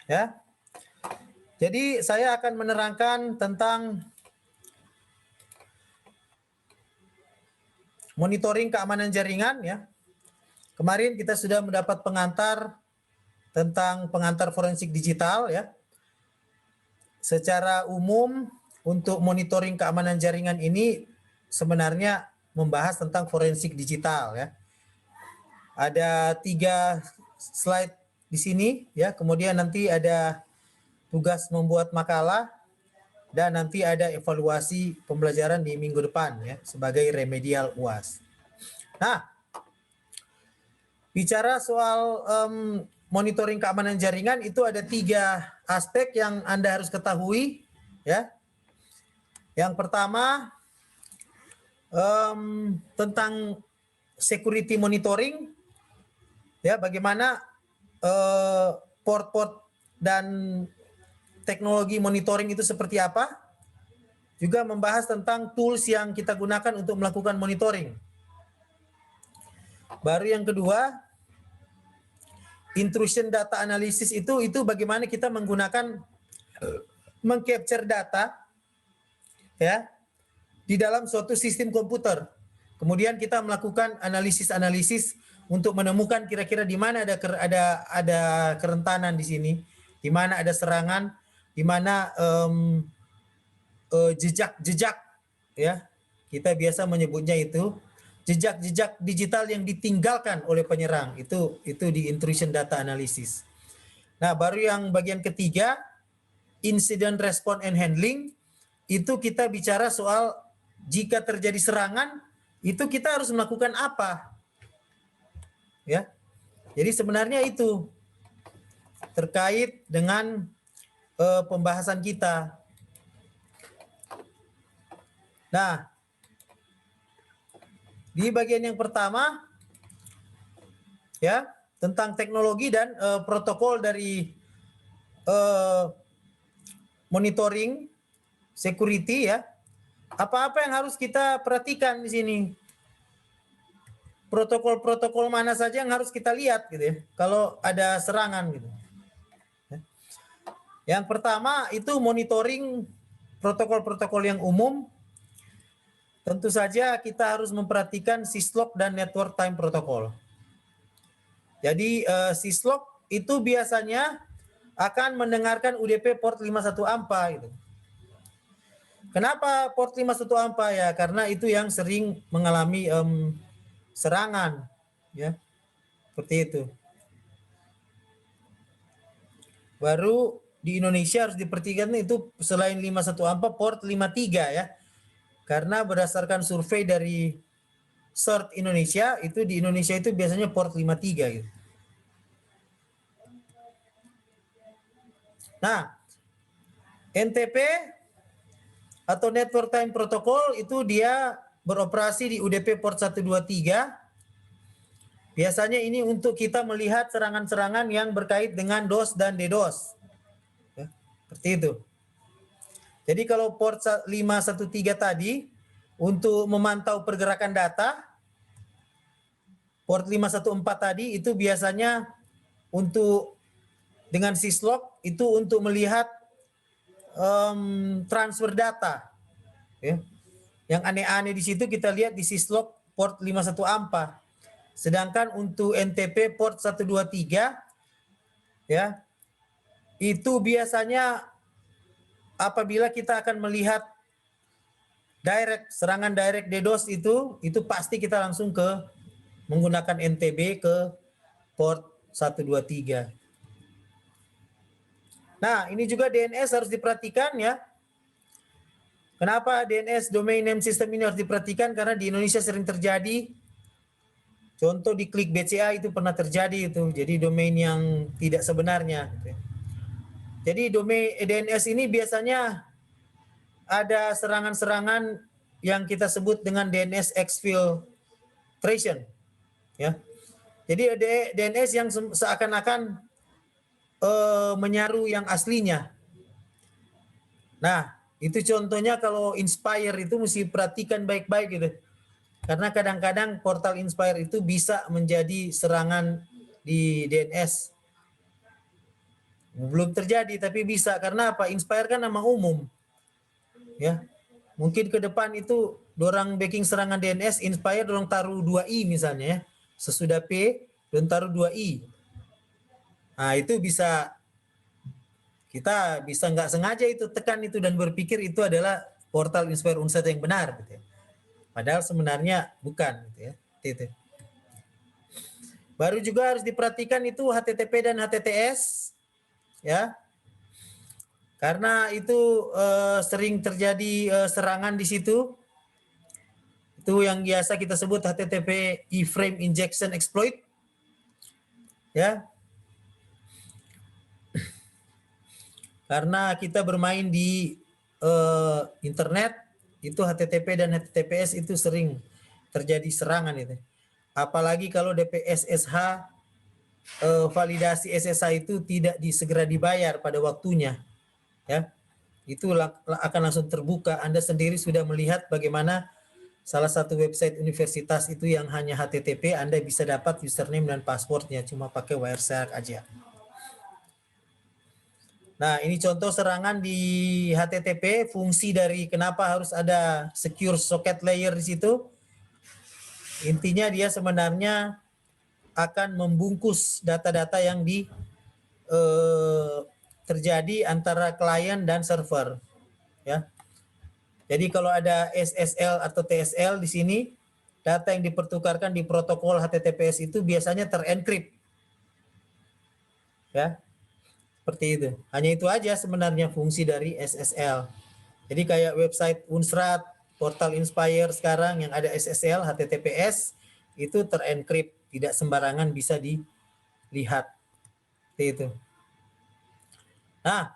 Ya. Jadi saya akan menerangkan tentang monitoring keamanan jaringan ya. Kemarin kita sudah mendapat pengantar tentang pengantar forensik digital ya. Secara umum untuk monitoring keamanan jaringan ini sebenarnya membahas tentang forensik digital ya. Ada 3 slide di sini ya, kemudian nanti ada tugas membuat makalah dan nanti ada evaluasi pembelajaran di minggu depan ya sebagai remedial UAS. Nah, bicara soal monitoring keamanan jaringan itu ada 3 aspek yang Anda harus ketahui ya. Yang pertama tentang security monitoring ya, bagaimana port-port dan teknologi monitoring itu seperti apa. Juga membahas tentang tools yang kita gunakan untuk melakukan monitoring. Baru yang kedua, intrusion data analysis itu bagaimana kita menggunakan mengcapture data ya di dalam suatu sistem komputer. Kemudian kita melakukan analisis untuk menemukan kira-kira di mana ada kerentanan di sini, di mana ada serangan, di mana jejak-jejak ya, kita biasa menyebutnya itu jejak-jejak digital yang ditinggalkan oleh penyerang, itu di intrusion data analysis. Nah, baru yang bagian ketiga, incident response and handling, itu kita bicara soal jika terjadi serangan itu kita harus melakukan apa ya. Jadi sebenarnya itu terkait dengan pembahasan kita. Nah, di bagian yang pertama ya tentang teknologi dan protokol dari monitoring security ya. Apa-apa yang harus kita perhatikan di sini? Protokol-protokol mana saja yang harus kita lihat gitu ya kalau ada serangan gitu. Yang pertama itu monitoring protokol-protokol yang umum. Tentu saja kita harus memperhatikan syslog dan network time protocol. Jadi syslog itu biasanya akan mendengarkan UDP port 51 AMPA gitu. Kenapa port 51 AMPA ya? Karena itu yang sering mengalami serangan ya. Seperti itu. Baru di Indonesia harus diperhatikan itu selain 51 AMPA port 53 ya. Karena berdasarkan survei dari CERT Indonesia, itu di Indonesia itu biasanya port 53 gitu. Nah, NTP atau Network Time Protocol itu dia beroperasi di UDP port 123. Biasanya ini untuk kita melihat serangan-serangan yang berkait dengan DOS dan DDoS. Ya, seperti itu. Jadi kalau port 513 tadi untuk memantau pergerakan data, port 514 tadi itu biasanya untuk dengan syslog itu untuk melihat transfer data. Ya. Yang aneh-aneh di situ kita lihat di syslog port 51 AMPA. Sedangkan untuk NTP port 123 ya itu biasanya apabila kita akan melihat serangan direct DDoS itu pasti kita langsung ke menggunakan NTB ke port 123. Nah, ini juga DNS harus diperhatikan ya. Kenapa DNS domain name system ini harus diperhatikan? Karena di Indonesia sering terjadi. Contoh di klik BCA itu pernah terjadi itu. Jadi domain yang tidak sebenarnya. Jadi domain DNS ini biasanya ada serangan-serangan yang kita sebut dengan DNS exfiltration ya. Jadi ada DNS yang seakan-akan menyaru yang aslinya. Nah, itu contohnya kalau Inspire itu mesti perhatikan baik-baik gitu. Karena kadang-kadang portal Inspire itu bisa menjadi serangan di DNS. Belum terjadi, tapi bisa. Karena apa? Inspire kan nama umum. Ya. Mungkin ke depan itu dorang backing serangan DNS, Inspire dorang taruh 2i misalnya ya. Sesudah P, dorang taruh 2i. Nah, itu bisa, kita bisa nggak sengaja itu tekan itu dan berpikir itu adalah portal Inspire Unsat yang benar. Gitu ya. Padahal sebenarnya bukan. Gitu ya. Itu. Baru juga harus diperhatikan itu HTTP dan HTTS. Ya, karena itu sering terjadi serangan di situ. Itu yang biasa kita sebut HTTP iframe injection exploit. Ya. Karena kita bermain di internet, itu HTTP dan HTTPS itu sering terjadi serangan itu. Apalagi kalau DPS SH validasi SSH itu tidak segera dibayar pada waktunya. Ya. Itu akan langsung terbuka. Anda sendiri sudah melihat bagaimana salah satu website universitas itu yang hanya HTTP, Anda bisa dapat username dan passwordnya cuma pakai Wireshark aja. Nah, ini contoh serangan di HTTP, fungsi dari kenapa harus ada secure socket layer di situ. Intinya dia sebenarnya akan membungkus data-data yang terjadi antara klien dan server, ya. Jadi kalau ada SSL atau TSL di sini, data yang dipertukarkan di protokol HTTPS itu biasanya terenkrip. Ya. Seperti itu. Hanya itu aja sebenarnya fungsi dari SSL. Jadi kayak website Unsrat, portal Inspire sekarang yang ada SSL, HTTPS, itu terenkrip, tidak sembarangan bisa dilihat. Seperti itu. Nah,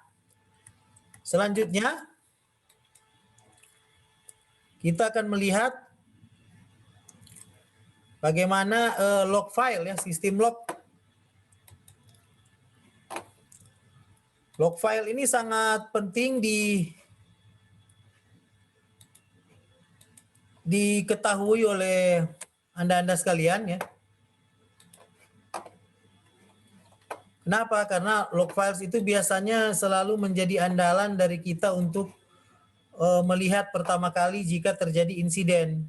selanjutnya kita akan melihat bagaimana log file ya, sistem log. Log file ini sangat penting diketahui oleh Anda sekalian ya. Kenapa? Karena log files itu biasanya selalu menjadi andalan dari kita untuk melihat pertama kali jika terjadi insiden.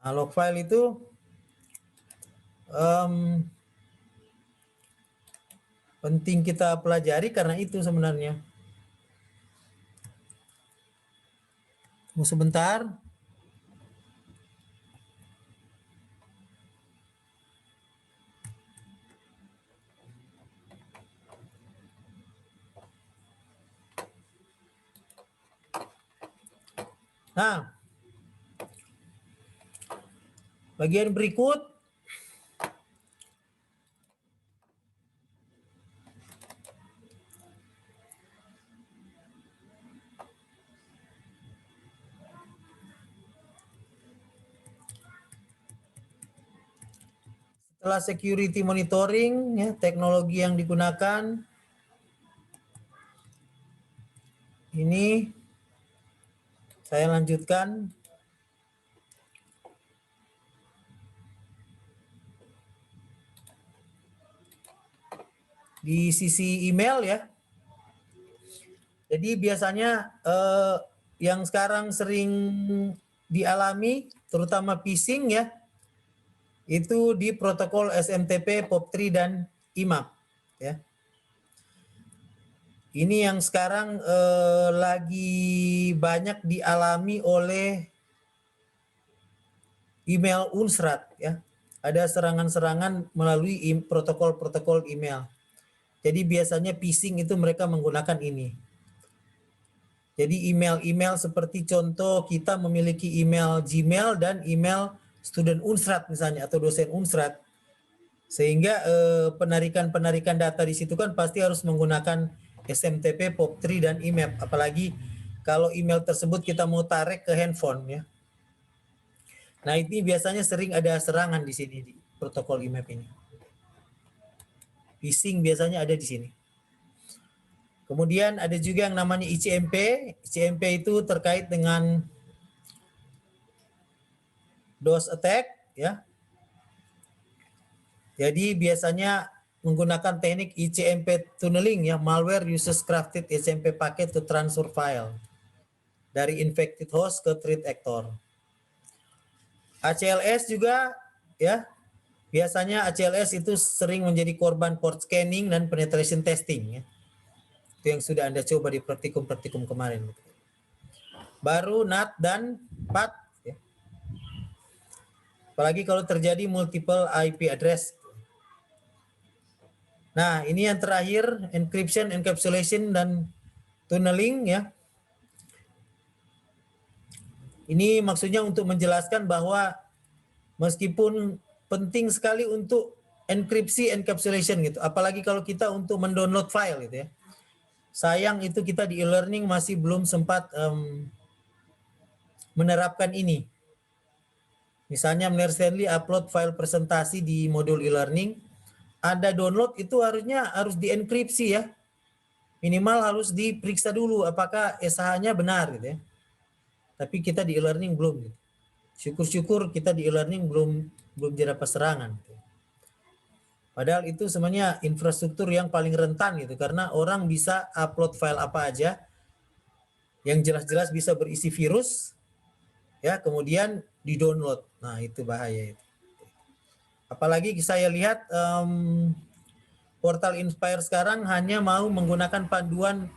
Nah, log file itu penting kita pelajari karena itu sebenarnya. Tunggu sebentar. Nah, bagian berikut setelah security monitoring ya, teknologi yang digunakan ini saya lanjutkan. Di sisi email ya. Jadi biasanya yang sekarang sering dialami terutama phishing ya, itu di protokol SMTP, POP3 dan IMAP ya. Ini yang sekarang lagi banyak dialami oleh email Unsrat ya. Ada serangan-serangan melalui protokol-protokol email. Jadi biasanya phishing itu mereka menggunakan ini. Jadi email-email seperti contoh kita memiliki email Gmail dan email student Unsrat misalnya atau dosen Unsrat. Sehingga penarikan data di situ kan pasti harus menggunakan SMTP, POP3 dan IMAP. Apalagi kalau email tersebut kita mau tarik ke handphone ya. Nah, ini biasanya sering ada serangan di sini. protokol IMAP ini. Phishing biasanya ada di sini. Kemudian ada juga yang namanya ICMP. ICMP itu terkait dengan DOS attack, ya. Jadi biasanya menggunakan teknik ICMP tunneling, ya, malware uses crafted ICMP packet to transfer file dari infected host ke threat actor. ACLS juga, ya, biasanya ACLS itu sering menjadi korban port scanning dan penetration testing, ya. Itu yang sudah Anda coba di praktikum-praktikum kemarin. Baru NAT dan PAT, ya. Apalagi kalau terjadi multiple IP address. Nah, ini yang terakhir, encryption, encapsulation, dan tunneling, ya. Ini maksudnya untuk menjelaskan bahwa meskipun penting sekali untuk enkripsi, encapsulation gitu, apalagi kalau kita untuk mendownload file gitu, ya. Sayang itu kita di e-learning masih belum sempat menerapkan ini. Misalnya Mner Stanley upload file presentasi di modul e-learning, Anda download itu harus dienkripsi, ya. Minimal harus diperiksa dulu apakah SH-nya benar gitu, ya. Tapi kita di e-learning belum gitu. Syukur-syukur kita di e-learning belum dapat serangan gitu. Padahal itu sebenarnya infrastruktur yang paling rentan gitu, karena orang bisa upload file apa aja yang jelas-jelas bisa berisi virus, ya, kemudian di-download. Nah, itu bahaya itu. Apalagi saya lihat portal Inspire sekarang hanya mau menggunakan panduan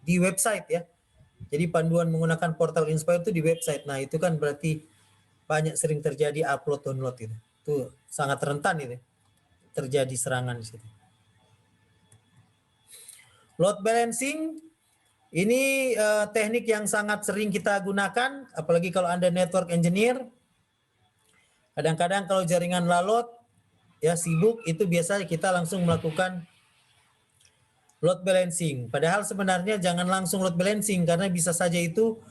di website, ya. Jadi panduan menggunakan portal Inspire itu di website. Nah, itu kan berarti banyak sering terjadi upload download itu. Itu sangat rentan itu terjadi serangan di situ. Load balancing ini teknik yang sangat sering kita gunakan, apalagi kalau Anda network engineer. Kadang-kadang kalau jaringan lalot, ya, sibuk, itu biasanya kita langsung melakukan load balancing. Padahal sebenarnya jangan langsung load balancing, karena bisa saja itu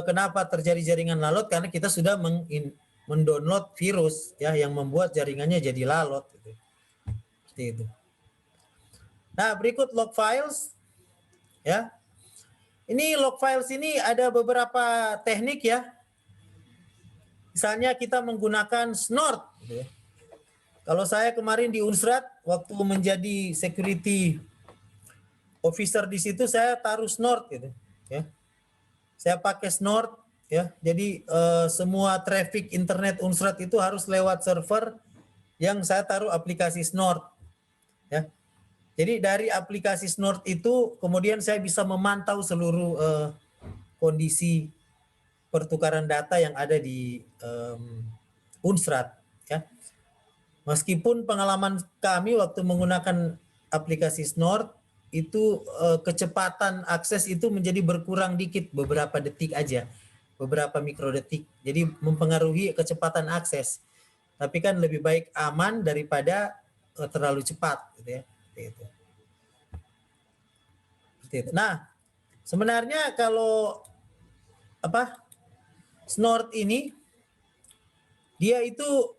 kenapa terjadi jaringan lalot, karena kita sudah mendownload virus, ya, yang membuat jaringannya jadi lalot. Gitu. Seperti itu. Nah, berikut log files, ya. Ini log files ini ada beberapa teknik, ya. Misalnya kita menggunakan snort. Gitu, ya. Kalau saya kemarin di Unsrat, waktu menjadi security officer di situ, saya taruh snort, gitu, ya. Saya pakai snort, ya. Jadi semua traffic internet Unsrat itu harus lewat server yang saya taruh aplikasi snort, ya. Jadi dari aplikasi snort itu kemudian saya bisa memantau seluruh kondisi pertukaran data yang ada di Unsrat, ya. Meskipun pengalaman kami waktu menggunakan aplikasi snort itu kecepatan akses itu menjadi berkurang dikit, beberapa detik aja, beberapa mikrodetik. Jadi mempengaruhi kecepatan akses. Tapi kan lebih baik aman daripada terlalu cepat, gitu, ya. Seperti itu. Nah, sebenarnya kalau snort ini dia itu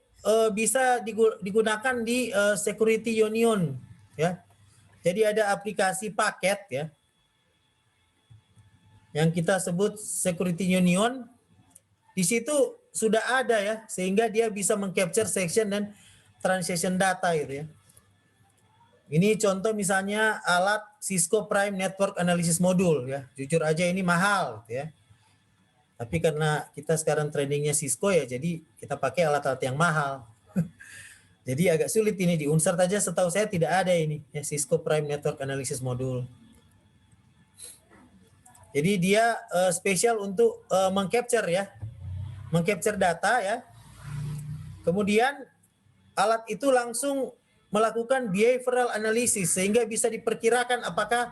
bisa digunakan di security union, ya. Jadi ada aplikasi paket, ya, yang kita sebut security union. Di situ sudah ada, ya, sehingga dia bisa mengcapture section dan transaction data, gitu, ya. Ini contoh misalnya alat Cisco Prime Network Analysis Module, ya. Jujur aja ini mahal, gitu, ya. Tapi karena kita sekarang trendingnya Cisco, ya, jadi kita pakai alat-alat yang mahal. Jadi agak sulit ini di Unsert aja, setahu saya tidak ada ini, ya, Cisco Prime Network Analysis Module. Jadi dia spesial untuk mengcapture, ya, mengcapture data, ya. Kemudian alat itu langsung melakukan behavioral analysis sehingga bisa diperkirakan apakah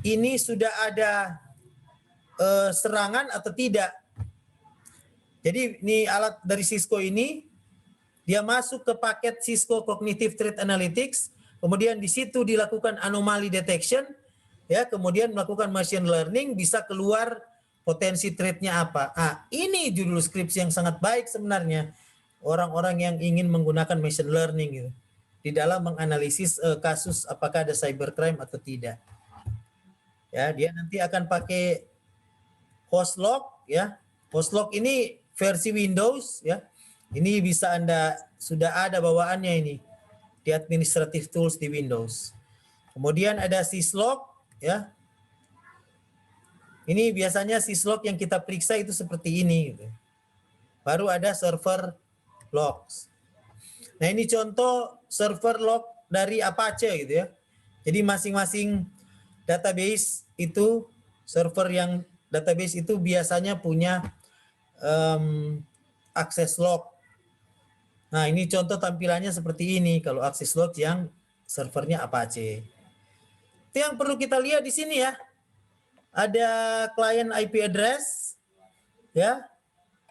ini sudah ada serangan atau tidak. Jadi ini alat dari Cisco ini, dia masuk ke paket Cisco Cognitive Threat Analytics, kemudian di situ dilakukan anomaly detection, ya, kemudian melakukan machine learning, bisa keluar potensi threat-nya apa. Ah, ini judul skripsi yang sangat baik sebenarnya. orang-orang yang ingin menggunakan machine learning gitu di dalam menganalisis kasus apakah ada cybercrime atau tidak. Ya, dia nanti akan pakai Hostlog ya. Hostlog ini versi Windows ya. Ini bisa Anda sudah ada bawaannya ini di administrative tools di Windows. Kemudian ada syslog ya. Ini biasanya syslog yang kita periksa itu seperti ini gitu. Baru ada server logs. Nah, ini contoh server log dari Apache gitu ya. Jadi masing-masing database itu server yang database itu biasanya punya akses log. Nah, ini contoh tampilannya seperti ini kalau akses log yang servernya Apache. Itu yang perlu kita lihat di sini ya. Ada client IP address ya.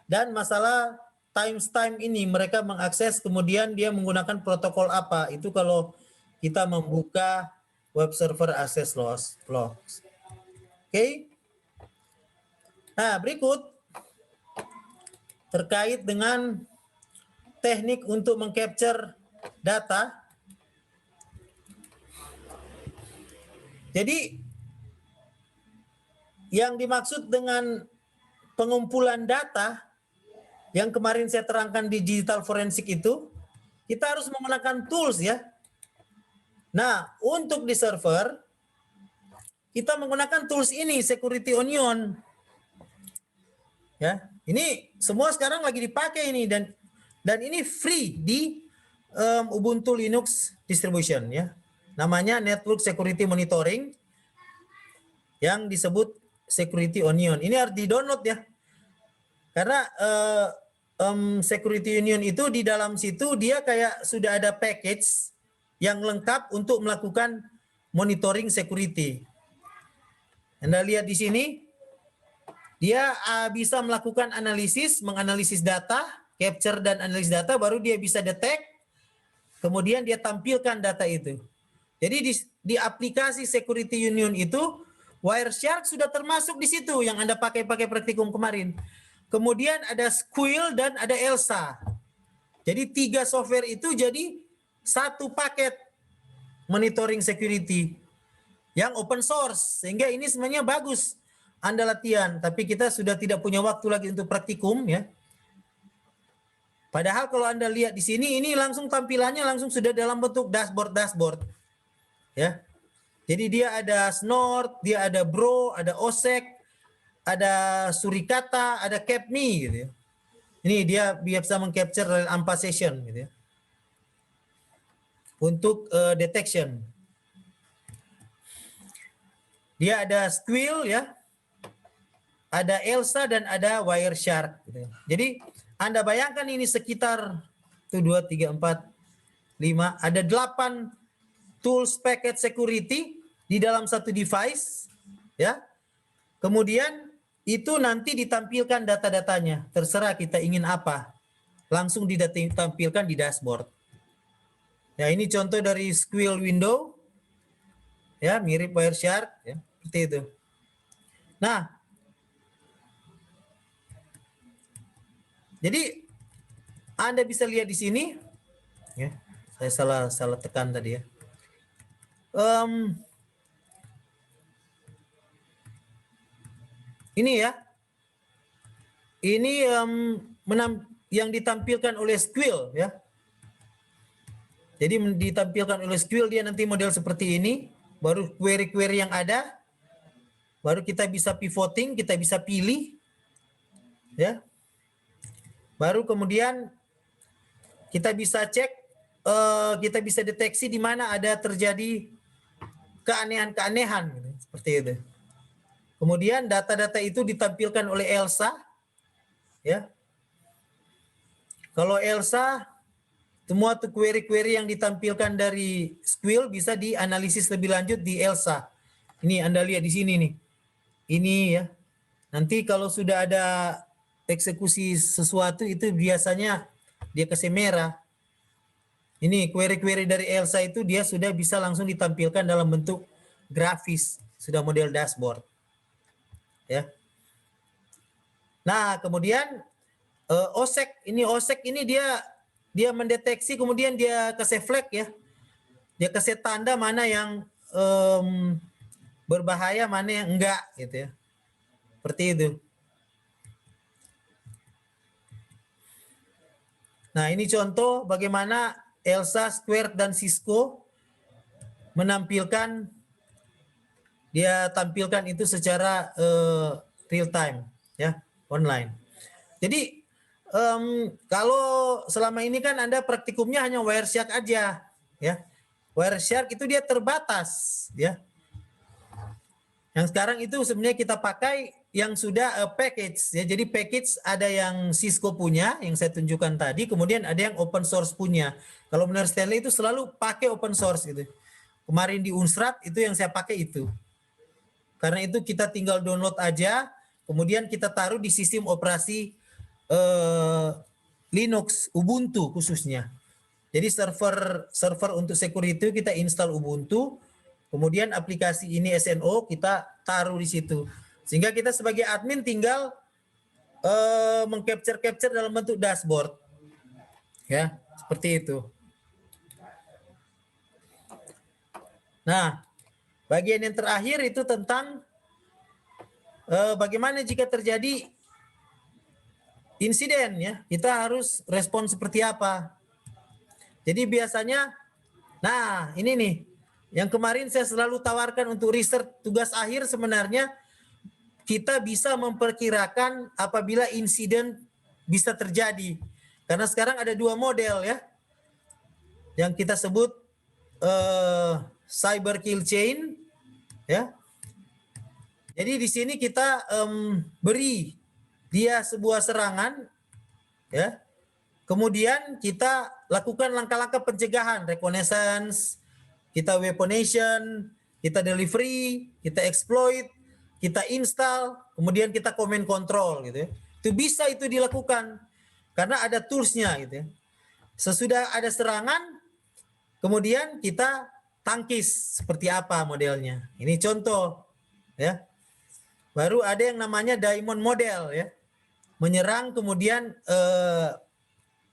Dan masalah timestamp ini mereka mengakses kemudian dia menggunakan protokol apa. Itu kalau kita membuka web server access logs. Oke. Nah, berikut terkait dengan teknik untuk mengcapture data. Jadi yang dimaksud dengan pengumpulan data yang kemarin saya terangkan di digital forensik itu, kita harus menggunakan tools ya. Nah, untuk di server, kita menggunakan tools ini, Security Onion. Ya, ini semua sekarang lagi dipakai ini dan ini free di Ubuntu Linux distribution ya. Namanya Network Security Monitoring yang disebut Security Onion. Ini harus di-download ya. Karena Security Union itu di dalam situ dia kayak sudah ada package yang lengkap untuk melakukan monitoring security. Anda lihat di sini, dia bisa melakukan analisis, menganalisis data, capture dan analisis data, baru dia bisa detect, kemudian dia tampilkan data itu. Jadi di aplikasi Security Union itu, Wireshark sudah termasuk di situ yang Anda pakai praktikum kemarin. Kemudian ada Squill dan ada Elsa. Jadi 3 software itu jadi satu paket monitoring security yang open source. Sehingga ini sebenarnya bagus Anda latihan. Tapi kita sudah tidak punya waktu lagi untuk praktikum ya. Padahal kalau Anda lihat di sini, ini langsung tampilannya langsung sudah dalam bentuk dashboard. Ya. Jadi dia ada Snort, dia ada Bro, ada OSEC, ada Suricata, ada Capme gitu ya. Ini dia bisa mengcapture AMPA session gitu ya. Untuk detection. Dia ada Squill ya. Ada Elsa dan ada Wireshark gitu ya. Jadi Anda bayangkan ini sekitar 1 2 3 4 5 ada 8 tools packet security di dalam satu device ya. Kemudian itu nanti ditampilkan data-datanya. Terserah kita ingin apa. Langsung ditampilkan di dashboard. Ya, ini contoh dari Squill window. Ya, mirip Wireshark ya, seperti itu. Nah, jadi Anda bisa lihat di sini ya. Saya salah tekan tadi ya. Ini ya. Ini yang ditampilkan oleh Squill ya. Jadi ditampilkan oleh Squill dia nanti model seperti ini, baru query-query yang ada, baru kita bisa pivoting, kita bisa pilih ya. Baru kemudian kita bisa cek, kita bisa deteksi di mana ada terjadi keanehan-keanehan seperti itu. Kemudian data-data itu ditampilkan oleh Elsa ya. Kalau Elsa, semua tuh query-query yang ditampilkan dari Squill bisa dianalisis lebih lanjut di Elsa. Ini Anda lihat di sini nih. Ini ya. Nanti kalau sudah ada eksekusi sesuatu itu biasanya dia kasih merah. Ini query-query dari Elsa itu dia sudah bisa langsung ditampilkan dalam bentuk grafis, sudah model dashboard. Ya. Nah, kemudian OSEC ini dia dia mendeteksi, kemudian dia kasih flag ya, dia kasih tanda mana yang berbahaya, mana yang enggak gitu ya, seperti itu. Nah, ini contoh bagaimana Elsa, Square, dan Cisco menampilkan, dia tampilkan itu secara real time ya, online. Jadi kalau selama ini kan Anda praktikumnya hanya Wireshark aja ya. Wireshark itu dia terbatas ya. Yang sekarang itu sebenarnya kita pakai yang sudah package ya. Jadi package ada yang Cisco punya yang saya tunjukkan tadi, kemudian ada yang open source punya. Kalau benar Stanley itu selalu pakai open source gitu. Kemarin di Unsrat itu yang saya pakai itu. Karena itu kita tinggal download aja, kemudian kita taruh di sistem operasi Linux, Ubuntu khususnya. Jadi server untuk security kita install Ubuntu, kemudian aplikasi ini SNO kita taruh di situ. Sehingga kita sebagai admin tinggal mengcapture dalam bentuk dashboard. Ya, seperti itu. Nah, bagian yang terakhir itu tentang bagaimana jika terjadi insiden ya, kita harus respon seperti apa. Jadi biasanya, nah ini nih, yang kemarin saya selalu tawarkan untuk research tugas akhir, sebenarnya kita bisa memperkirakan apabila insiden bisa terjadi. Karena sekarang ada dua model ya, yang kita sebut cyber kill chain ya. Jadi di sini kita beri dia sebuah serangan ya. Kemudian kita lakukan langkah-langkah pencegahan, reconnaissance, kita weaponization, kita delivery, kita exploit, kita install, kemudian kita command control gitu ya. Itu bisa itu dilakukan karena ada toolsnya gitu ya. Sesudah ada serangan, kemudian kita tangkis seperti apa modelnya. Ini contoh ya. Baru ada yang namanya diamond model ya. Menyerang kemudian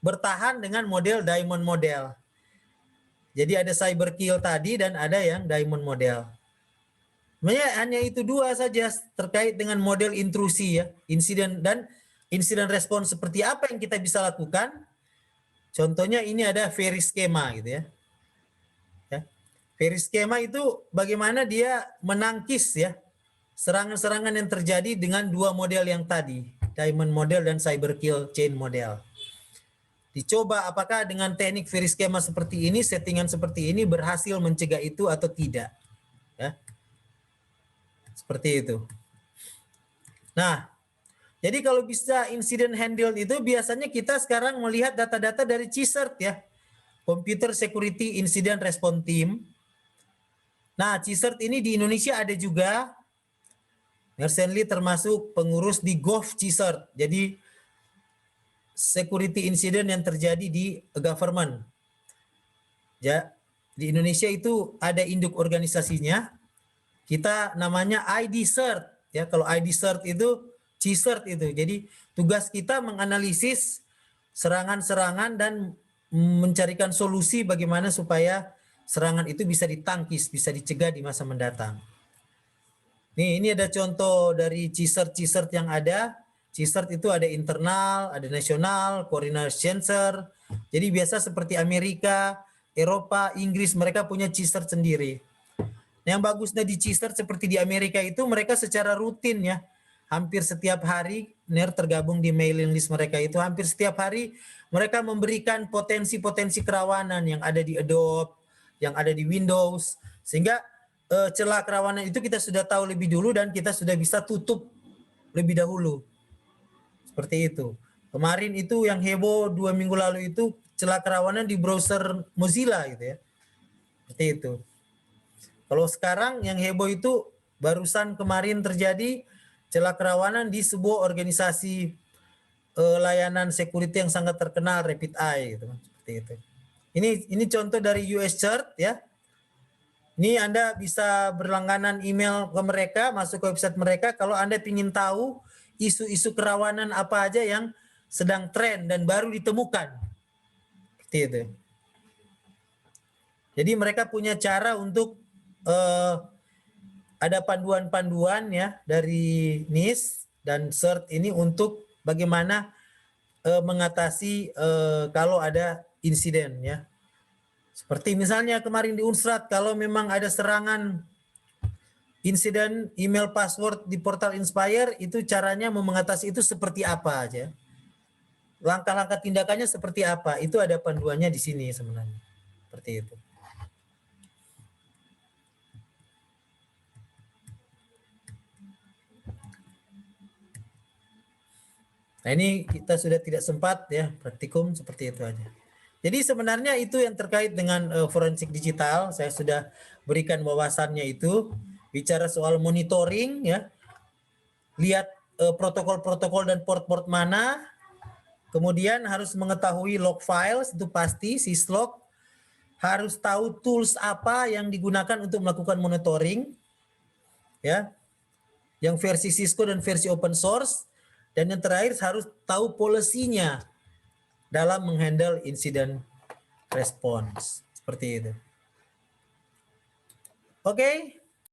bertahan dengan model diamond model. Jadi ada cyber kill tadi dan ada yang diamond model. Sebenarnya hanya itu dua saja terkait dengan model intrusi ya, insiden dan insiden respon seperti apa yang kita bisa lakukan. Contohnya ini ada Fairy schema gitu ya. Fairy schema itu bagaimana dia menangkis ya serangan-serangan yang terjadi dengan dua model yang tadi, diamond model dan cyber kill chain model. Dicoba apakah dengan teknik Fairy schema seperti ini, settingan seperti ini berhasil mencegah itu atau tidak. Ya. Seperti itu. Nah, jadi kalau bisa incident handle itu biasanya kita sekarang melihat data-data dari CSIRT ya. Computer Security Incident Response Team. Nah, CSIRT ini di Indonesia ada juga. Mersenly termasuk pengurus di GOV CSIRT. Jadi security incident yang terjadi di government. Ya, di Indonesia itu ada induk organisasinya. Kita namanya ID CERT ya. Kalau ID CERT itu CSIRT itu. Jadi tugas kita menganalisis serangan-serangan dan mencarikan solusi bagaimana supaya serangan itu bisa ditangkis, bisa dicegah di masa mendatang. Nih, ini ada contoh dari CSIRT yang ada. CSIRT itu ada internal, ada nasional, coordination center. Jadi biasa seperti Amerika, Eropa, Inggris, mereka punya CSIRT sendiri. Yang bagusnya di CSIRT seperti di Amerika itu mereka secara rutin ya, hampir setiap hari, NER tergabung di mailing list mereka itu, hampir setiap hari mereka memberikan potensi-potensi kerawanan yang ada di Adobe, yang ada di Windows, sehingga celah kerawanan itu kita sudah tahu lebih dulu dan kita sudah bisa tutup lebih dahulu. Seperti itu. Kemarin itu yang heboh 2 minggu lalu itu celah kerawanan di browser Mozilla gitu ya. Seperti itu. Kalau sekarang yang heboh itu barusan kemarin terjadi celah kerawanan di sebuah organisasi layanan security yang sangat terkenal, Rapid Eye gitu. Seperti itu. Ini contoh dari US CERT ya. Ini Anda bisa berlangganan email ke mereka, masuk ke website mereka kalau Anda ingin tahu isu-isu kerawanan apa aja yang sedang tren dan baru ditemukan. Seperti itu. Jadi mereka punya cara untuk ada panduan-panduan ya dari NIST dan CERT ini untuk bagaimana mengatasi kalau ada insiden ya. Seperti misalnya kemarin di Unsrat, kalau memang ada serangan insiden email password di portal Inspire, itu caranya mengatasi itu seperti apa aja. Langkah-langkah tindakannya seperti apa, itu ada panduannya di sini sebenarnya. Seperti itu. Nah ini kita sudah tidak sempat ya, praktikum seperti itu aja. Jadi sebenarnya itu yang terkait dengan forensik digital, saya sudah berikan wawasannya itu, bicara soal monitoring ya, lihat protokol-protokol dan port-port mana, kemudian harus mengetahui log files, itu pasti, syslog, harus tahu tools apa yang digunakan untuk melakukan monitoring, ya, yang versi Cisco dan versi open source, dan yang terakhir harus tahu policy-nya dalam menghandle incident response. Seperti itu. Oke.